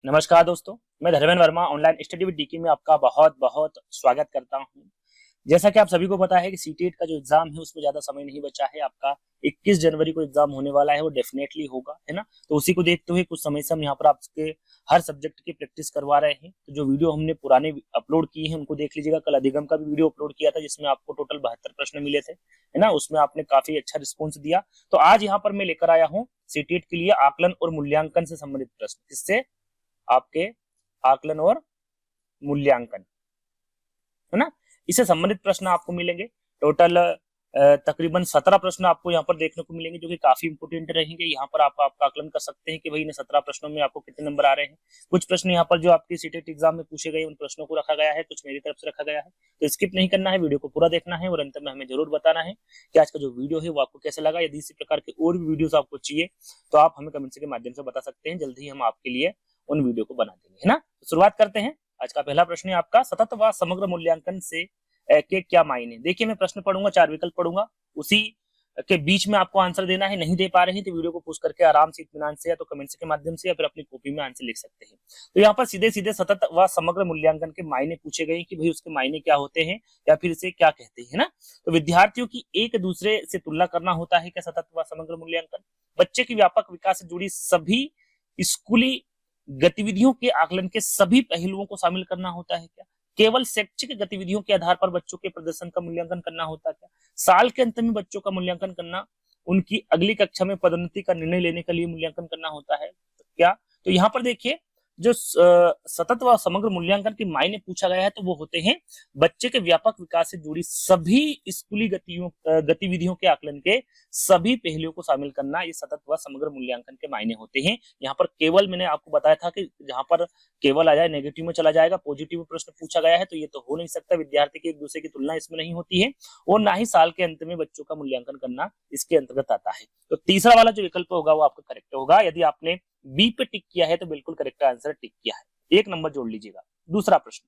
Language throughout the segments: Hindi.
नमस्कार दोस्तों, मैं Dharmendra Verma online study with DK में आपका बहुत बहुत स्वागत करता हूं। जैसा कि आप सभी को पता है कि सीटेट का जो एग्जाम है उसमें ज्यादा समय नहीं बचा है। आपका 21 जनवरी को एग्जाम होने वाला है, वो डेफिनेटली होगा, है ना। तो उसी को देखते हुए कुछ समय से हम यहाँ पर आपके हर सब्जेक्ट की प्रैक्टिस करवा रहे हैं। तो जो वीडियो हमने पुराने अपलोड किए हैं उनको देख लीजिएगा। कल अधिगम का भी वीडियो अपलोड किया था जिसमें आपको टोटल 72 प्रश्न मिले थे, है ना। उसमें आपने काफी अच्छा रिस्पॉन्स दिया। तो आज यहाँ पर मैं लेकर आया हूँ सीटेट के लिए आकलन और मूल्यांकन से संबंधित प्रश्न। इससे आपके आकलन और मूल्यांकन, है ना, इससे संबंधित प्रश्न आपको मिलेंगे। टोटल तकरीबन 17 प्रश्न आपको यहाँ पर देखने को मिलेंगे जो कि काफी इंपोर्टेंट रहेंगे। यहाँ पर आप आपका आकलन कर सकते हैं कि भाई इन 17 प्रश्नों में आपको कितने नंबर आ रहे हैं। कुछ प्रश्न यहाँ पर जो आपके सीटेट एग्जाम में पूछे गए उन प्रश्नों को रखा गया है, कुछ मेरी तरफ से रखा गया है। तो स्किप नहीं करना है, वीडियो को पूरा देखना है और अंत में हमें जरूर बताना है कि आज का जो वीडियो है वो आपको कैसा लगा। यदि इसी प्रकार के और भी वीडियोस आपको चाहिए तो आप हमें कमेंट्स के माध्यम से बता सकते हैं। जल्द ही हम आपके लिए उन वीडियो को बना देंगे, है ना। तो शुरुआत करते हैं। आज का पहला प्रश्न है आपका, सतत व समग्र मूल्यांकन से के क्या मायने। देखिए मैं प्रश्न पढ़ूंगा, 4 विकल्प पढ़ूंगा, उसी के बीच में आपको आंसर देना है। नहीं दे पा रहे हैं तो वीडियो को पॉज करके आराम से इत्मीनान से या तो कमेंट्स के माध्यम से या फिर अपनी कॉपी में आंसर लिख सकते हैं। तो यहाँ पर सीधे सीधे सतत व समग्र मूल्यांकन के मायने पूछे गए कि भाई उसके मायने क्या होते हैं या फिर इसे क्या कहते हैं, ना। तो विद्यार्थियों की एक दूसरे से तुलना करना होता है क्या सतत व समग्र मूल्यांकन। बच्चे के व्यापक विकास से जुड़ी सभी स्कूली गतिविधियों के आकलन के सभी पहलुओं को शामिल करना होता है क्या। केवल शैक्षिक गतिविधियों के आधार पर बच्चों के प्रदर्शन का मूल्यांकन करना होता है क्या। साल के अंत में बच्चों का मूल्यांकन करना, उनकी अगली कक्षा में पदोन्नति का निर्णय लेने के लिए मूल्यांकन करना होता है क्या। तो यहाँ पर देखिए जो सतत व समग्र मूल्यांकन के मायने पूछा गया है तो वो होते हैं बच्चे के व्यापक विकास से जुड़ी सभी स्कूली गतिविधियों के आकलन के सभी पहलुओं को शामिल करना, ये सतत व समग्र मूल्यांकन के मायने होते हैं। यहाँ पर केवल मैंने आपको बताया था कि जहां पर केवल आ जाए नेगेटिव में चला जाएगा, पॉजिटिव में प्रश्न पूछा गया है तो ये तो हो नहीं सकता। विद्यार्थी की एक दूसरे की तुलना इसमें नहीं होती है और ना ही साल के अंत में बच्चों का मूल्यांकन करना इसके अंतर्गत आता है। तो तीसरा वाला जो विकल्प होगा वो आपका करेक्ट होगा। यदि आपने बी पे टिक किया है तो बिल्कुल करेक्ट आंसर टिक किया है, 1 नंबर जोड़ लीजिएगा। दूसरा प्रश्न,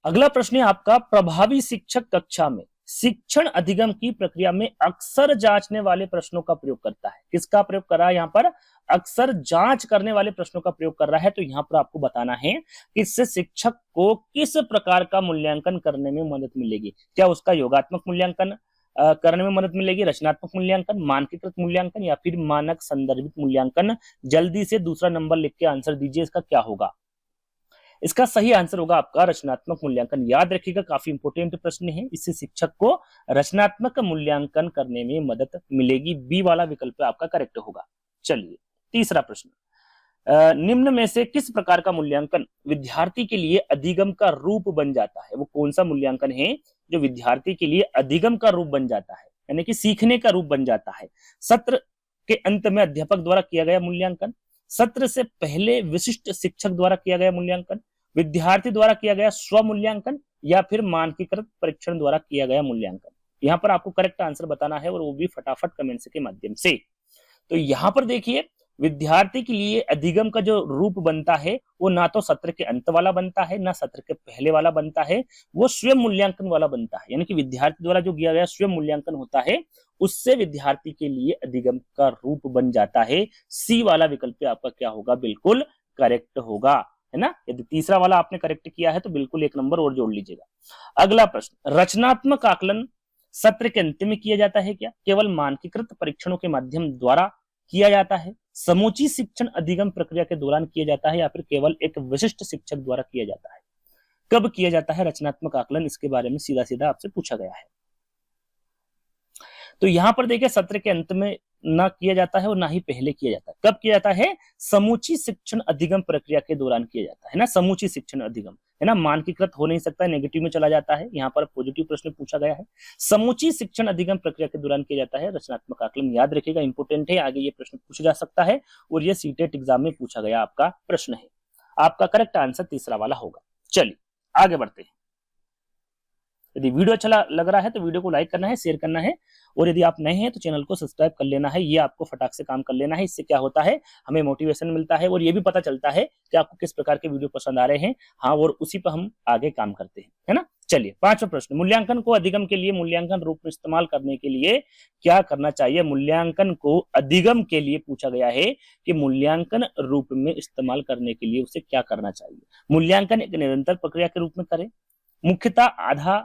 अगला प्रश्न है आपका, प्रभावी शिक्षक कक्षा में शिक्षण अधिगम की प्रक्रिया में अक्सर जांचने वाले प्रश्नों का प्रयोग करता है। किसका प्रयोग कर रहा है यहाँ पर, अक्सर जांच करने वाले प्रश्नों का प्रयोग कर रहा है। तो यहाँ पर आपको बताना है कि इससे शिक्षक को किस प्रकार का मूल्यांकन करने में मदद मिलेगी। क्या उसका योगात्मक मूल्यांकन करने में मदद मिलेगी, रचनात्मक मूल्यांकन, मानकीकृत मूल्यांकन या फिर मानक संदर्भित मूल्यांकन। जल्दी से दूसरा नंबर लिख के आंसर दीजिए, इसका क्या होगा। इसका सही आंसर होगा आपका रचनात्मक मूल्यांकन। याद रखिएगा काफी इंपोर्टेंट प्रश्न है। इससे शिक्षक को रचनात्मक मूल्यांकन करने में मदद मिलेगी। बी वाला विकल्प आपका करेक्ट होगा। चलिए तीसरा प्रश्न, निम्न में से किस प्रकार का मूल्यांकन विद्यार्थी के लिए अधिगम का रूप बन जाता है। वो कौन सा मूल्यांकन है जो विद्यार्थी के लिए अधिगम का रूप बन जाता है, यानी कि सीखने का रूप बन जाता है। सत्र के अंत में अध्यापक द्वारा किया गया मूल्यांकन, सत्र से पहले विशिष्ट शिक्षक द्वारा किया गया मूल्यांकन, विद्यार्थी द्वारा किया गया स्व मूल्यांकन या फिर मानकीकृत परीक्षण द्वारा किया गया मूल्यांकन। यहाँ पर आपको करेक्ट आंसर बताना है और वो भी फटाफट कमेंट्स के माध्यम से। तो यहाँ पर देखिए विद्यार्थी के लिए अधिगम का जो रूप बनता है वो ना तो सत्र के अंत वाला बनता है ना सत्र के पहले वाला बनता है, वो स्वयं मूल्यांकन वाला बनता है। यानी कि विद्यार्थी द्वारा जो किया गया स्वयं मूल्यांकन होता है उससे विद्यार्थी के लिए अधिगम का रूप बन जाता है। सी वाला विकल्प आपका क्या होगा, बिल्कुल करेक्ट होगा, है ना। यदि तीसरा वाला आपने करेक्ट किया है तो बिल्कुल 1 नंबर और जोड़ लीजिएगा। अगला प्रश्न, रचनात्मक आकलन सत्र के अंत में किया जाता है क्या, केवल मानकीकृत परीक्षणों के माध्यम द्वारा किया जाता है, समूची शिक्षण अधिगम प्रक्रिया के दौरान किया जाता है या फिर केवल एक विशिष्ट शिक्षक द्वारा किया जाता है। कब किया जाता है रचनात्मक आकलन, इसके बारे में सीधा सीधा आपसे पूछा गया है। तो यहां पर देखिए सत्र के अंत में ना किया जाता है और ना ही पहले किया जाता है। कब किया जाता है, समूची शिक्षण अधिगम प्रक्रिया के दौरान किया जाता है ना। समूची शिक्षण अधिगम, है ना, मानकीकृत हो नहीं सकता, नेगेटिव में चला जाता है। यहाँ पर पॉजिटिव प्रश्न पूछा गया है। समूची शिक्षण अधिगम प्रक्रिया के दौरान किया जाता है रचनात्मक आकलन। याद रखिएगा इंपोर्टेंट है, आगे ये प्रश्न पूछा जा सकता है और ये सीटेट एग्जाम में पूछा गया आपका प्रश्न है। आपका करेक्ट आंसर तीसरा वाला होगा। चलिए आगे बढ़ते हैं। यदि वीडियो अच्छा लग रहा है तो वीडियो को लाइक करना है, शेयर करना है और यदि आप नए हैं तो चैनल को सब्सक्राइब कर लेना है। ये आपको फटाक से काम कर लेना है। इससे क्या होता है, हमें मोटिवेशन मिलता है और ये भी पता चलता है कि आपको किस प्रकार के वीडियो पसंद आ रहे हैं। हाँ, और उसी पर हम आगे काम करते हैं, है ना। चलिए पांचवा प्रश्न, मूल्यांकन को अधिगम के लिए मूल्यांकन रूप में इस्तेमाल करने के लिए क्या करना चाहिए। मूल्यांकन को अधिगम के लिए पूछा गया है कि मूल्यांकन रूप में इस्तेमाल करने के लिए उसे क्या करना चाहिए। मूल्यांकन एक निरंतर प्रक्रिया के रूप में करें, मुख्यतः आधा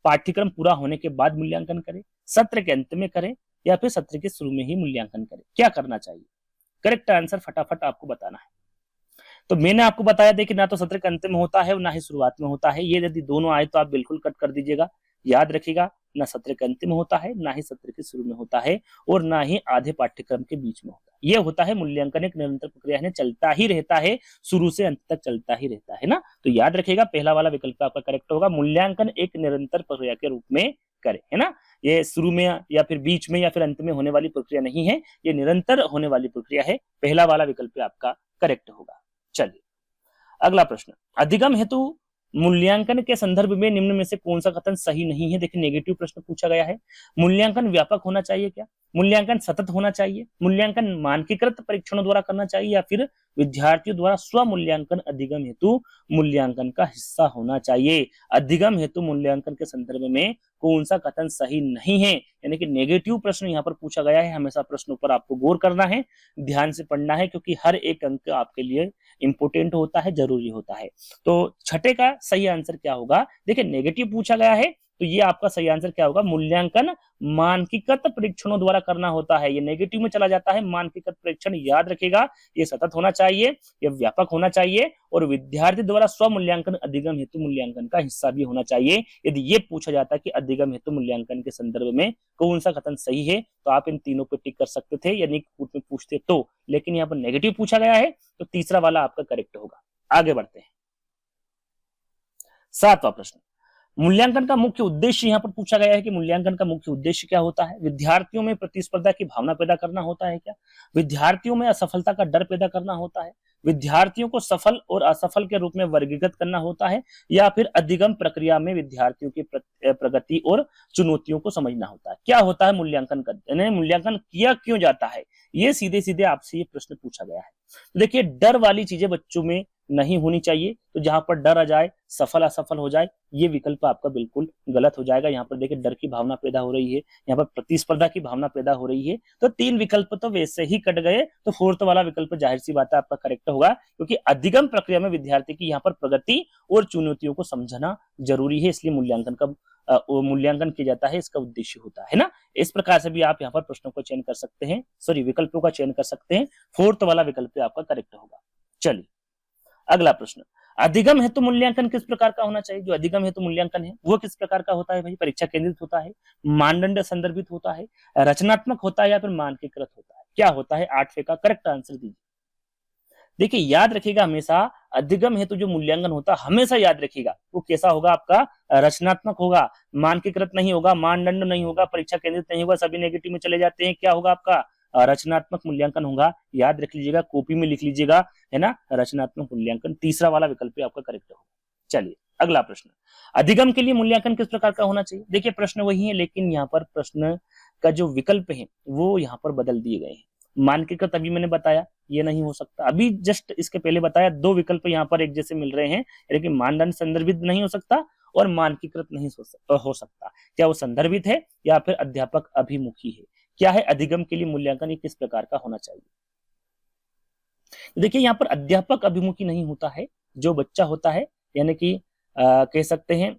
पाठ्यक्रम पूरा होने के बाद मूल्यांकन करें, सत्र के अंत में करें, या फिर सत्र के शुरू में ही मूल्यांकन करें, क्या करना चाहिए। करेक्ट आंसर फटाफट आपको बताना है। तो मैंने आपको बताया देखिए, ना तो सत्र के अंत में होता है और ना ही शुरुआत में होता है। ये यदि दोनों आए तो आप बिल्कुल कट कर दीजिएगा। याद रखिएगा, ना सत्र के अंत में होता है, ना ही सत्र के शुरू में होता है, और ना ही आधे पाठ्यक्रम के बीच में होता है। ये होता है मूल्यांकन एक निरंतर प्रक्रिया है, चलता ही रहता है, शुरू से अंत तक चलता ही रहता है ना। तो याद रखिएगा, पहला वाला विकल्प आपका करेक्ट होगा, मूल्यांकन एक निरंतर प्रक्रिया के रूप में करें, है ना। ये शुरू में या फिर बीच में या फिर अंत में होने वाली प्रक्रिया नहीं है, ये निरंतर होने वाली प्रक्रिया है। पहला वाला विकल्प आपका करेक्ट होगा। चलिए अगला प्रश्न, अधिगम हेतु मूल्यांकन के संदर्भ में निम्न में से कौन सा कथन सही नहीं है। देखिए नेगेटिव प्रश्न पूछा गया है। मूल्यांकन व्यापक होना चाहिए क्या, मूल्यांकन सतत होना चाहिए, मूल्यांकन मानकीकृत परीक्षणों द्वारा करना चाहिए, या फिर विद्यार्थियों द्वारा स्व मूल्यांकन अधिगम हेतु मूल्यांकन का हिस्सा होना चाहिए। अधिगम हेतु मूल्यांकन के संदर्भ में कौन सा कथन सही नहीं है, यानी कि नेगेटिव प्रश्न यहाँ पर पूछा गया है। हमेशा प्रश्नों पर आपको गौर करना है, ध्यान से पढ़ना है, क्योंकि हर एक अंक आपके लिए इंपोर्टेंट होता है, जरूरी होता है। तो छठे का सही आंसर क्या होगा। देखिए नेगेटिव पूछा गया है, तो ये आपका सही आंसर क्या होगा, मूल्यांकन मानकीकृत परीक्षणों द्वारा करना होता है। ये नेगेटिव में चला जाता है। मानकीकृत परीक्षण याद रखेगा, ये सतत होना चाहिए, ये व्यापक होना चाहिए, और विद्यार्थी द्वारा स्व मूल्यांकन अधिगम हेतु मूल्यांकन का हिस्सा भी होना चाहिए। यदि ये पूछा जाता है कि अधिगम हेतु मूल्यांकन के संदर्भ में कौन सा कथन सही है, तो आप इन तीनों पर टिक कर सकते थे, यानी में पूछते तो, लेकिन यहाँ पर नेगेटिव पूछा गया है, तो तीसरा वाला आपका करेक्ट होगा। आगे बढ़ते हैं, सातवां प्रश्न, मूल्यांकन का मुख्य उद्देश्य यहाँ पर पूछा गया है कि मूल्यांकन का मुख्य उद्देश्य क्या होता है। विद्यार्थियों में प्रतिस्पर्धा की भावना पैदा करना होता है क्या, विद्यार्थियों में असफलता का डर पैदा करना होता है, विद्यार्थियों को सफल और असफल के रूप में वर्गीकृत करना होता है, या फिर अधिगम प्रक्रिया में विद्यार्थियों की प्रगति और चुनौतियों को समझना होता है। क्या होता है मूल्यांकन का, मूल्यांकन किया क्यों जाता है, ये सीधे सीधे आपसे ये प्रश्न पूछा गया है। तो देखिए डर वाली चीजें बच्चों में नहीं होनी चाहिए। तो जहां पर डर आ जाए, सफल असफल हो जाए, ये विकल्प आपका बिल्कुल गलत हो जाएगा। यहाँ पर देखिए डर की भावना पैदा हो रही है, यहाँ पर प्रतिस्पर्धा की भावना पैदा हो रही है, तो तीन विकल्प तो वैसे ही कट गए। तो फोर्थ वाला विकल्प जाहिर सी बात है आपका करेक्ट होगा, क्योंकि अधिगम प्रक्रिया में विद्यार्थी की यहाँ पर प्रगति और चुनौतियों को समझना जरूरी है, इसलिए मूल्यांकन का मूल्यांकन किया जाता है, इसका उद्देश्य होता है ना। इस प्रकार से भी आप यहाँ पर प्रश्नों का चयन कर सकते हैं, सॉरी विकल्पों का चयन कर सकते हैं। फोर्थ वाला विकल्प आपका करेक्ट होगा। चलिए अगला प्रश्न, अधिगम हेतु मूल्यांकन किस प्रकार का होना चाहिए। जो अधिगम हेतु मूल्यांकन है वो किस प्रकार का होता है भाई, परीक्षा केंद्रित होता है, मानदंड संदर्भित होता है, रचनात्मक होता है, या फिर मानकीकृत होता है। क्या होता है, आठवें का करेक्ट आंसर दीजिए। देखिए याद रखिएगा, हमेशा अधिगम हेतु जो मूल्यांकन होता है, हमेशा याद रखिएगा वो कैसा होगा, आपका रचनात्मक होगा, मानकीकृत नहीं होगा, मानदंड नहीं होगा, परीक्षा केंद्रित नहीं होगा, सभी नेगेटिव में चले जाते हैं। क्या होगा आपका, रचनात्मक मूल्यांकन होगा। याद रख लीजिएगा, कॉपी में लिख लीजिएगा, है ना, रचनात्मक मूल्यांकन, तीसरा वाला विकल्प आपका करेक्ट होगा। चलिए अगला प्रश्न, अधिगम के लिए मूल्यांकन किस प्रकार का होना चाहिए। देखिए प्रश्न वही है, लेकिन यहाँ पर प्रश्न का जो विकल्प है वो यहाँ पर बदल दिए गए हैं। मानकीकृत अभी मैंने बताया ये नहीं हो सकता, अभी जस्ट इसके पहले बताया दो विकल्प यहाँ पर एक जैसे मिल रहे हैं, लेकिन मानदंड संदर्भित नहीं हो सकता और मानकीकृत नहीं हो सकता। क्या वो संदर्भित है या फिर अध्यापक अभिमुखी है। क्या है, अधिगम के लिए मूल्यांकन किस प्रकार का होना चाहिए। देखिए यहाँ पर अध्यापक अभिमुखी नहीं होता है, जो बच्चा होता है, यानी कि कह सकते हैं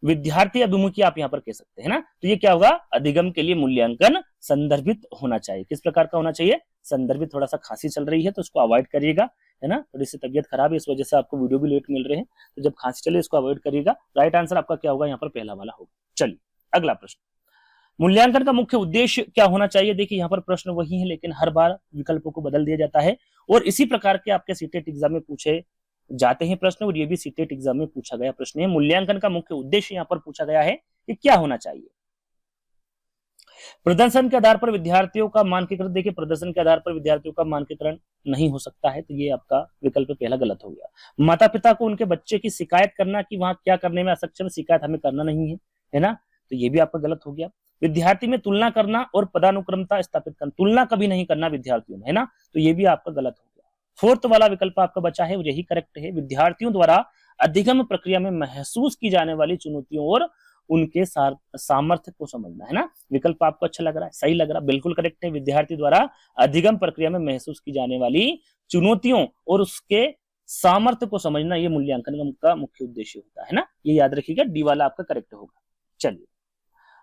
विद्यार्थी अभिमुखी आप यहाँ पर कह सकते हैं ना। तो ये क्या होगा, अधिगम के लिए मूल्यांकन संदर्भित होना चाहिए। किस प्रकार का होना चाहिए, संदर्भित। थोड़ा सा खांसी चल रही है तो उसको अवॉइड करिएगा, है ना, थोड़ी सी तबियत खराब है, इस वजह से आपको वीडियो भी लेट मिल रहे हैं, तो जब खांसी चले इसको अवॉइड करिएगा। राइट आंसर आपका क्या होगा, यहाँ पर पहला वाला होगा। चलिए अगला प्रश्न, मूल्यांकन का मुख्य उद्देश्य क्या होना चाहिए। देखिए यहाँ पर प्रश्न वही है, लेकिन हर बार विकल्पों को बदल दिया जाता है, और इसी प्रकार के आपके सीटेट एग्जाम में पूछे जाते हैं प्रश्न, और ये भी सीटेट एग्जाम में पूछा गया प्रश्न है। मूल्यांकन का मुख्य उद्देश्य यहाँ पर पूछा गया है कि क्या होना चाहिए। प्रदर्शन के आधार पर विद्यार्थियों का मानकीकरण, देखिए प्रदर्शन के आधार पर विद्यार्थियों का मानकीकरण नहीं हो सकता है, तो ये आपका विकल्प पहला गलत हो गया। माता पिता को उनके बच्चे की शिकायत करना कि वहां क्या करने में असक्षम, शिकायत हमें करना नहीं है ना, तो ये भी आपका गलत हो गया। विद्यार्थी में तुलना करना और पदानुक्रमता स्थापित करना, तुलना कभी नहीं करना विद्यार्थियों में, है ना, तो ये भी आपका गलत हो गया। फोर्थ वाला विकल्प आपका बचा है, यही करेक्ट है। विद्यार्थियों द्वारा अधिगम प्रक्रिया में महसूस की जाने वाली चुनौतियों और उनके सामर्थ्य को समझना, है ना। विकल्प आपको अच्छा लग रहा है, सही लग रहा है, बिल्कुल करेक्ट है। विद्यार्थी द्वारा अधिगम प्रक्रिया में महसूस की जाने वाली चुनौतियों और उसके सामर्थ्य को समझना, ये मूल्यांकन का मुख्य उद्देश्य होता है ना, ये याद रखिएगा। डी वाला आपका करेक्ट होगा। चलिए,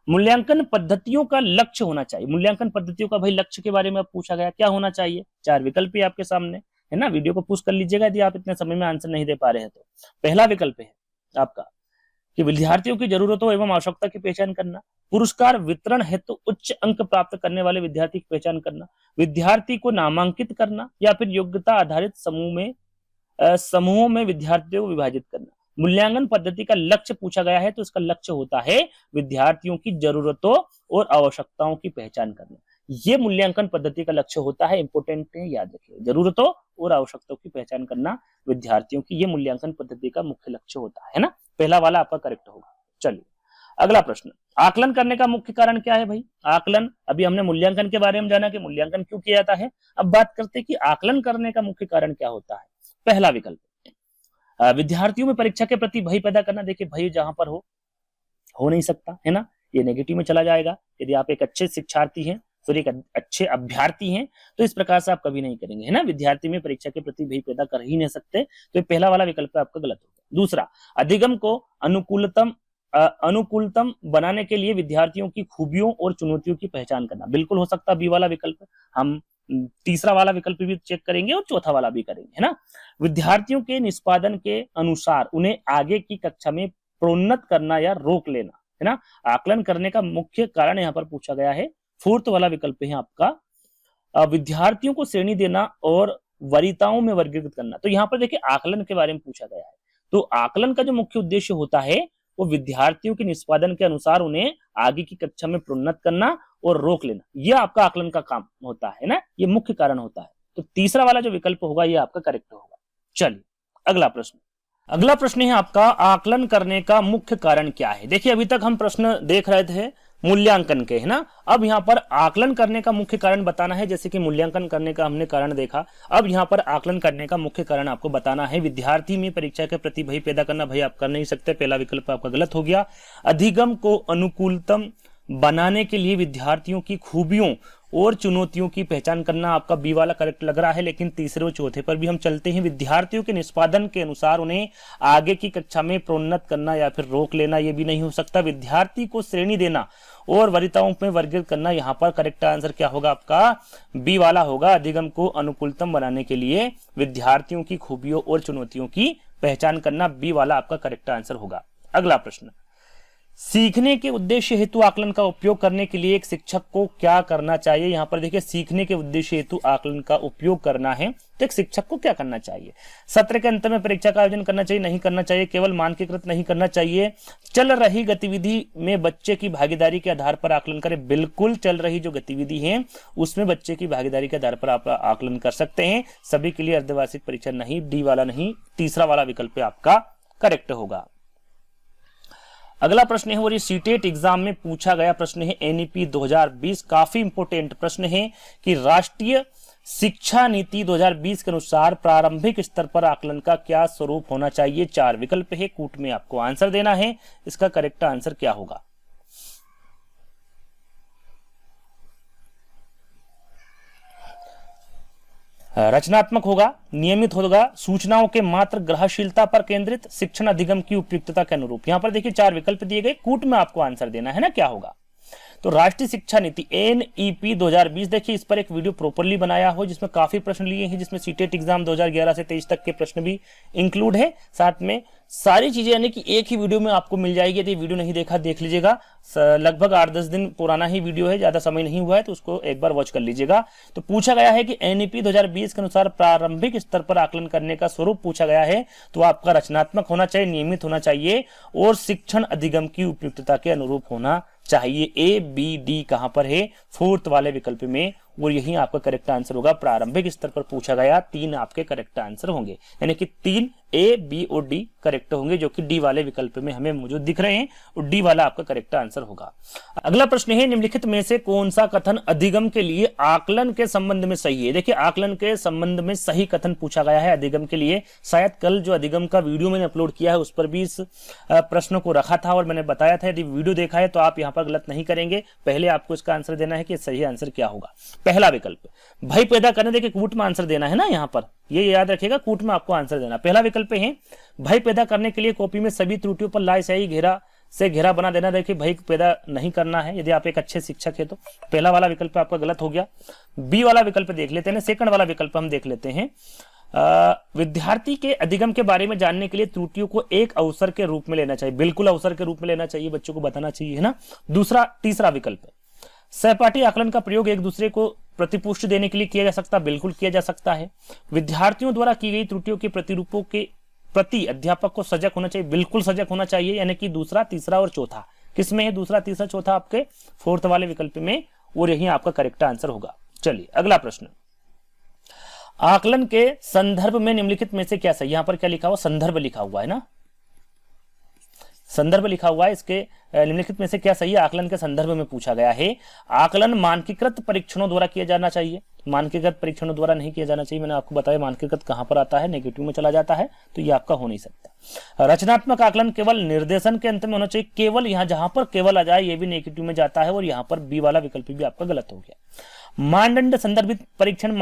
मूल्यांकन पद्धतियों का लक्ष्य होना चाहिए। मूल्यांकन पद्धतियों का भाई लक्ष्य के बारे में पूछा गया, क्या होना चाहिए? 4 विकल्प ही आपके सामने है ना। वीडियो को पुश कर लीजिएगा यदि आप इतने समय में आंसर नहीं दे पा रहे हैं तो। पहला विकल्प है आपका कि विद्यार्थियों की जरूरतों एवं आवश्यकता की पहचान करना, पुरस्कार वितरण हेतु उच्च अंक प्राप्त करने वाले विद्यार्थी की पहचान करना, विद्यार्थी को नामांकित करना, या फिर योग्यता आधारित समूहों में विद्यार्थियों को विभाजित करना। मूल्यांकन पद्धति का लक्ष्य पूछा गया है तो इसका लक्ष्य होता है विद्यार्थियों की जरूरतों और आवश्यकताओं की पहचान करना। ये मूल्यांकन पद्धति का लक्ष्य होता है, इंपोर्टेंट है, याद रखिए। जरूरतों और आवश्यकताओं की पहचान करना विद्यार्थियों की, ये मूल्यांकन पद्धति का मुख्य लक्ष्य होता है ना। पहला वाला आपका करेक्ट होगा। चलिए, अगला प्रश्न, आकलन करने का मुख्य कारण क्या है भाई? आकलन, अभी हमने मूल्यांकन के बारे में जाना कि मूल्यांकन क्यों किया जाता है। अब बात करते हैं कि आकलन करने का मुख्य कारण क्या होता है। पहला विकल्प, विद्यार्थियों में परीक्षा के प्रति भय पैदा करना। देखिए, भय जहां पर हो नहीं सकता, है ना, ये नेगेटिव में चला जाएगा। यदि आप एक अच्छे शिक्षार्थी हैं, फिर एक अच्छे अभ्यर्थी हैं, तो इस प्रकार से आप कभी नहीं करेंगे, है ना। विद्यार्थी में परीक्षा के प्रति भय पैदा कर ही नहीं सकते, तो ये पहला वाला विकल्प आपका गलत होगा। दूसरा, अधिगम को अनुकूलतम बनाने के लिए विद्यार्थियों की खूबियों और चुनौतियों की पहचान करना, बिल्कुल हो सकता है बी वाला विकल्प। हम तीसरा वाला विकल्प भी चेक करेंगे और चौथा वाला भी करेंगे, है ना। विद्यार्थियों के निष्पादन के अनुसार उन्हें आगे की कक्षा में प्रोन्नत करना या रोक लेना, है ना। आकलन करने का मुख्य कारण यहाँ पर पूछा गया है, फोर्थ वाला विकल्प है आपका, विद्यार्थियों को श्रेणी देना और वरीयताओं में वर्गीकृत करना। तो यहाँ पर देखिए, आकलन के बारे में पूछा गया है, तो आकलन का जो मुख्य उद्देश्य होता है वो विद्यार्थियों के निष्पादन के अनुसार उन्हें आगे की कक्षा में प्रोन्नत करना और रोक लेना, यह आपका आकलन का काम होता है ना, ये मुख्य कारण होता है। तो तीसरा वाला जो विकल्प होगा ये आपका करेक्ट होगा। चलिए, अगला प्रश्न है आपका, आकलन करने का मुख्य कारण क्या है। देखिए, अभी तक हम प्रश्न देख रहे थे मूल्यांकन के, है ना। अब यहाँ पर आकलन करने का मुख्य कारण बताना है। जैसे कि मूल्यांकन करने का हमने कारण देखा, अब यहाँ पर आकलन करने का मुख्य कारण आपको बताना है। विद्यार्थी में परीक्षा के प्रति भय पैदा करना, भाई आप कर नहीं सकते, पहला विकल्प आपका गलत हो गया। अधिगम को अनुकूलतम बनाने के लिए विद्यार्थियों की खूबियों और चुनौतियों की पहचान करना, आपका बी वाला करेक्ट लग रहा है। लेकिन तीसरे और चौथे पर भी हम चलते हैं। विद्यार्थियों के निष्पादन के अनुसार उन्हें आगे की कक्षा में प्रोन्नत करना या फिर रोक लेना, यह भी नहीं हो सकता। विद्यार्थी को श्रेणी देना और वरीयताओं में वर्गीकृत करना, यहाँ पर करेक्ट आंसर क्या होगा आपका? बी वाला होगा। अधिगम को अनुकूलतम बनाने के लिए विद्यार्थियों की खूबियों और चुनौतियों की पहचान करना, बी वाला आपका करेक्ट आंसर होगा। अगला प्रश्न, सीखने के उद्देश्य हेतु आकलन का उपयोग करने के लिए एक शिक्षक को क्या करना चाहिए। यहाँ पर देखिए, सीखने के उद्देश्य हेतु आकलन का उपयोग करना है तो एक शिक्षक को क्या करना चाहिए? सत्र के अंत में परीक्षा का आयोजन करना चाहिए, नहीं करना चाहिए, केवल मानकीकृत नहीं करना चाहिए, चल रही गतिविधि में बच्चे की भागीदारी के आधार पर आकलन करें। बिल्कुल, चल रही जो गतिविधि है उसमें बच्चे की भागीदारी के आधार पर आप आकलन कर सकते हैं। सभी के लिए अर्धवार्षिक परीक्षा नहीं, डी वाला नहीं, तीसरा वाला विकल्प आपका करेक्ट होगा। अगला प्रश्न है और ये सीटेट एग्जाम में पूछा गया प्रश्न है, एनईपी 2020, काफी इंपोर्टेंट प्रश्न है कि राष्ट्रीय शिक्षा नीति 2020 के अनुसार प्रारंभिक स्तर पर आकलन का क्या स्वरूप होना चाहिए। 4 विकल्प है, कूट में आपको आंसर देना है। इसका करेक्ट आंसर क्या होगा? रचनात्मक होगा, नियमित होगा, सूचनाओं के मात्र ग्रहणशीलता पर केंद्रित, शिक्षण अधिगम की उपयुक्तता के अनुरूप। यहां पर देखिए 4 विकल्प दिए गए, कूट में आपको आंसर देना है ना, क्या होगा। तो राष्ट्रीय शिक्षा नीति एनईपी 2020, देखिए इस पर एक वीडियो प्रॉपरली बनाया हो जिसमें काफी प्रश्न लिए हैं, जिसमें सीटेट एग्जाम 2011 से 23 तक के प्रश्न भी इंक्लूड है, साथ में सारी चीजें यानी कि एक ही वीडियो में आपको मिल जाएगी। यदि वीडियो नहीं देखा देख लीजिएगा, लगभग 8-10 दिन पुराना ही वीडियो है, ज्यादा समय नहीं हुआ है, तो उसको एक बार वॉच कर लीजिएगा। तो पूछा गया है कि एनईपी 2020 के अनुसार प्रारंभिक स्तर पर आकलन करने का स्वरूप पूछा गया है, तो आपका रचनात्मक होना चाहिए, नियमित होना चाहिए और शिक्षण अधिगम की उपयुक्तता के अनुरूप होना चाहिए। ए बी डी कहां पर है? फोर्थ वाले विकल्प में और यही आपका करेक्ट आंसर होगा। प्रारंभिक स्तर पर पूछा गया 3 आपके करेक्ट आंसर होंगे, यानी कि 3 A, B और D करेक्ट होंगे, जो कि डी वाले विकल्प में हमें मौजूद दिख रहे हैं, और डी वाला आपका करेक्ट आंसर होगा। अगला प्रश्न है, निम्नलिखित में से कौन सा कथन अधिगम के लिए आकलन के संबंध में सही है। देखिए, आकलन के संबंध में सही कथन पूछा गया है अधिगम के लिए। शायद कल जो अधिगम का वीडियो मैंने अपलोड किया है उस पर भी इस प्रश्न को रखा था और मैंने बताया था, यदि वीडियो देखा है तो आप यहां पर गलत नहीं करेंगे। पहले आपको इसका आंसर देना है कि सही आंसर क्या होगा। पहला विकल्प भय पैदा करने, देखिए कूट में आंसर देना है ना, यहां पर ये याद रखिएगा, कूट में आपको आंसर देना। पहला विकल्प है भय पैदा करने के लिए कॉपी में सभी त्रुटियों पर लाल स्याही घेरा बना देना। देखिए, भय पैदा नहीं करना है यदि आप एक अच्छे शिक्षक है तो। पहला वाला विकल्प आपका गलत हो गया। बी वाला विकल्प देख लेते हैं, सेकंड वाला विकल्प हम देख लेते हैं। विद्यार्थी के अधिगम के बारे में जानने के लिए त्रुटियों को एक अवसर के रूप में लेना चाहिए। बिल्कुल अवसर के रूप में लेना चाहिए, बच्चों को बताना चाहिए, है ना। तीसरा विकल्प सहपाठी आकलन का प्रयोग एक दूसरे को प्रतिपुष्टि देने के लिए किया जा सकता है। बिल्कुल किया जा सकता है। विद्यार्थियों द्वारा की गई त्रुटियों के प्रतिरूपों के प्रति अध्यापक को सजग होना चाहिए। बिल्कुल सजग होना चाहिए, यानी कि दूसरा, तीसरा और चौथा किसमें है, दूसरा, तीसरा, चौथा आपके फोर्थ वाले विकल्प में, और यही आपका करेक्ट आंसर होगा। चलिए अगला प्रश्न, आकलन के संदर्भ में निम्नलिखित में से क्या सही। यहां पर क्या लिखा हुआ, संदर्भ लिखा हुआ है ना, संदर्भ लिखा हुआ है। इसके निम्नलिखित में से क्या सही है, आकलन के संदर्भ में पूछा गया है। आकलन मानकीकृत परीक्षणों द्वारा किया जाना चाहिए। मानकीकृत परीक्षणों द्वारा नहीं किया जाना चाहिए, मैंने आपको बताया मानकीकृत कहां पर आता है, नेगेटिव में चला जाता है, तो ये आपका हो नहीं सकता। रचनात्मक आकलन केवल निर्देशन के अंत में होना चाहिए। केवल यहां जहां पर केवल आ जाए ये भी नेगेटिव में जाता है, और यहां पर बी वाला विकल्प भी आपका गलत हो गया। मानदंड संदर्भित परीक्षण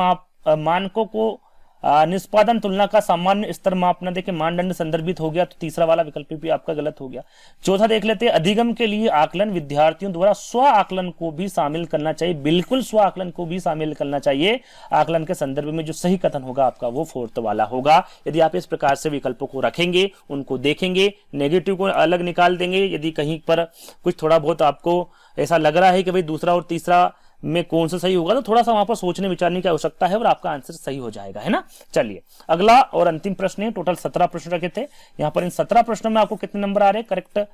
मानकों को निष्पादन तुलना का सामान्य स्तर मापना। देखिए, मानदंड संदर्भित हो गया, तो तीसरा वाला विकल्प भी आपका गलत हो गया। चौथा देख लेते हैं, अधिगम के लिए आकलन विद्यार्थियों द्वारा स्व आकलन को भी शामिल करना चाहिए। बिल्कुल स्व आकलन को भी शामिल करना चाहिए। आकलन के संदर्भ में जो सही कथन होगा आपका वो फोर्थ वाला होगा। यदि आप इस प्रकार से विकल्पों को रखेंगे, उनको देखेंगे, नेगेटिव को अलग निकाल देंगे, यदि कहीं पर कुछ थोड़ा बहुत आपको ऐसा लग रहा है कि भाई दूसरा और तीसरा में कौन सा सही होगा, तो थोड़ा सा वहां पर सोचने विचारने की आवश्यकता है और आपका आंसर सही हो जाएगा, है ना। चलिए अगला और अंतिम प्रश्न है। टोटल 17 प्रश्न रखे थे। यहाँ पर इन 17 प्रश्नों में आपको कितने नंबर आ रहे हैं करेक्ट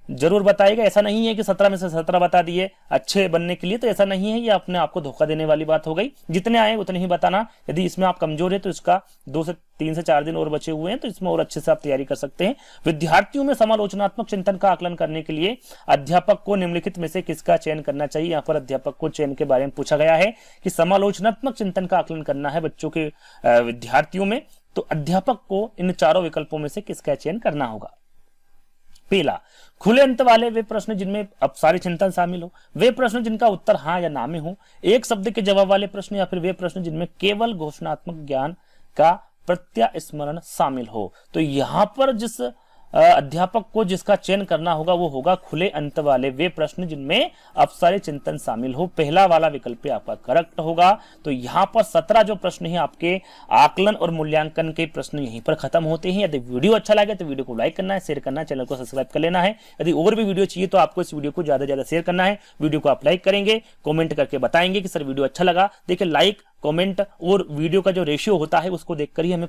जरूर बताइएगा। ऐसा नहीं है कि 17 में से 17 बता दिए अच्छे बनने के लिए, तो ऐसा नहीं है, ये अपने आपको धोखा देने वाली बात हो गई। जितने आए उतने ही बताना। यदि इसमें आप कमजोर है तो इसका 2 से 3 से 4 दिन और बचे हुए हैं, तो इसमें और अच्छे से आप तैयारी कर सकते हैं। विद्यार्थियों में समालोचनात्मक चिंतन का आकलन करने के लिए अध्यापक को निम्नलिखित में से किसका चयन करना चाहिए। यहाँ पर अध्यापक को चयन के बारे में पूछा गया है कि समालोचनात्मक चिंतन का आकलन करना है बच्चों के विद्यार्थियों में, तो अध्यापक को इन चारों विकल्पों में से किसका चयन करना होगा। पहला, खुले अंत वाले वे प्रश्न जिनमें अपसारी चिंतन शामिल हो, वे प्रश्न जिनका उत्तर हाँ या ना में हो, एक शब्द के जवाब वाले प्रश्न, या फिर वे प्रश्न जिनमें केवल घोषणात्मक ज्ञान का प्रत्यास्मरण शामिल हो। तो यहां पर जिस अध्यापक को जिसका चयन करना होगा वो होगा खुले अंत वाले वे प्रश्न जिनमें अपसारी चिंतन शामिल हो। पहला वाला विकल्प आपका करेक्ट होगा। तो यहाँ पर 17 जो प्रश्न है आपके आकलन और मूल्यांकन के प्रश्न यहीं पर खत्म होते हैं। यदि वीडियो अच्छा लगे तो वीडियो को लाइक करना है, शेयर करना है, चैनल को सब्सक्राइब कर लेना है। यदि और भी वीडियो चाहिए तो आपको इस वीडियो को ज्यादा से ज्यादा शेयर करना है। वीडियो को आप लाइक करेंगे, कॉमेंट करके बताएंगे कि सर वीडियो अच्छा लगा। देखिए, लाइक, कमेंट और वीडियो का जो रेशियो होता है उसको देखकर ही हमें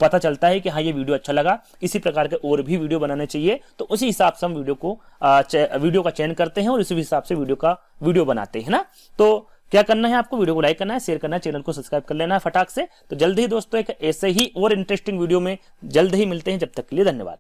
पता चलता है कि हाँ ये वीडियो अच्छा लगा, इसी प्रकार के और भी वीडियो बनाने चाहिए। तो उसी हिसाब से हम वीडियो का चयन करते हैं और इसी हिसाब से वीडियो बनाते हैं ना। तो क्या करना है आपको, वीडियो को लाइक करना है, शेयर करना है, चैनल को सब्सक्राइब कर लेना है फटाक से। तो जल्द ही दोस्तों एक ऐसे ही और इंटरेस्टिंग वीडियो में जल्द ही मिलते हैं। जब तक के लिए धन्यवाद।